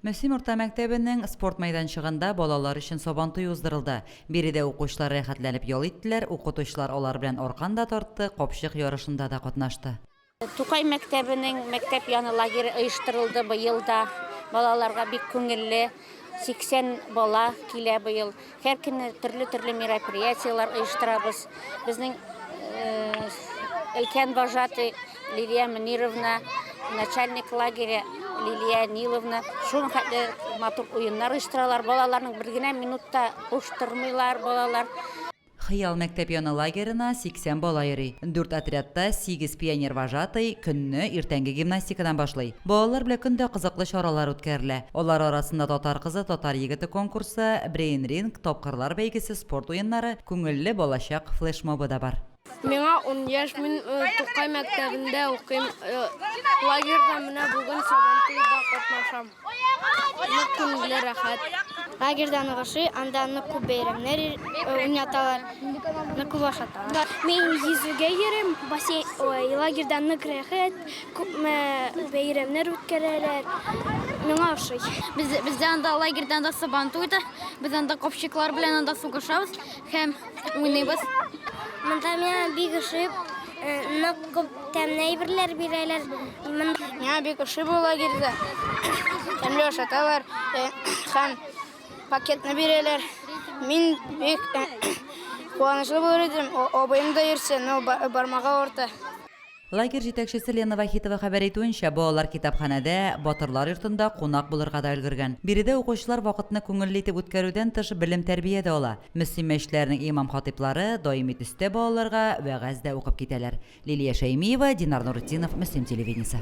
Мөслим урта мәктәбенең спорт мәйданчыгында балалар өчен сабантуй уздырылды. Биредә укучылар рәхәтләнеп ял иттеләр, укытучылар алар белән аркан да тартты, капчык ярышында да катнашты. Тукай мәктәбенең мәктәп яны лагере оештырылды быел да. Балаларга бик күңелле. 80 бала килә быел. Һәр көнне төрле мероприятиялар оештырабыз. Безнең өлкән вожатый Лилия Мөнировна, начальник лагеря Лилия Ниловна, шуның хәтле матур уеннар оештыралар. Балаларның бер генә минутта буш тормыйлар балалар. Хыял мәктәп яны лагерына 80 бала йөри. 4 отрядта 8 пионер вожатый көнне иртәнге гимнастикадан башлый. Балалар белән көндә кызыклы чаралар үткәрелә. Алар арасында татар кызы, татар егете конкурсы, брейн ринг, тапкырлар бәйгесе, спорт уеннары, күңелле балачак флешмобы да бар. Миңа 10 яшь, мин Тукай мәктәбендә укыйм. Лагерда менә бүген сабантуйда катнашам. Күңелле рәхәт. Лагерда ныгышы, анда күп бәйрәмнәр уйнаталар, күп ашаталар. Мин йөзүгә йөрим, лагерда нык рәхәт, күп бәйрәмнәр үткәрәләр. Миңа ошый. Бездә анда лагерда анда сабантуйда, без анда копчыклар белән анда сугышабыз һәм уйныйбыз. Монда миңа бик ошый, нык күп тәмле әйберләр бирәләр. Миңа бик ошый бу лагерда. Тәмле ашаталар һәм пакетны бирәләр. Мин бик куанычлы булыр идем. Абыем да йөрсә, но бармага орта. Лагерь җитәкчесе Лена Вахитова хәбәр итүенчә, балалар китапханәдә, батырлар йортында кунак булырга да өлгергән. Биредә укучылар вакытны күңелле итеп үткәрүдән тыш белем тәрбия дә ала. Мөслим мәчетләренең имам-хатиблары даими төстә балаларга вәгазь дә укып китәләр. Лилия Шәймиева, Динар Нурутдинов, Мөслим телевидениесе.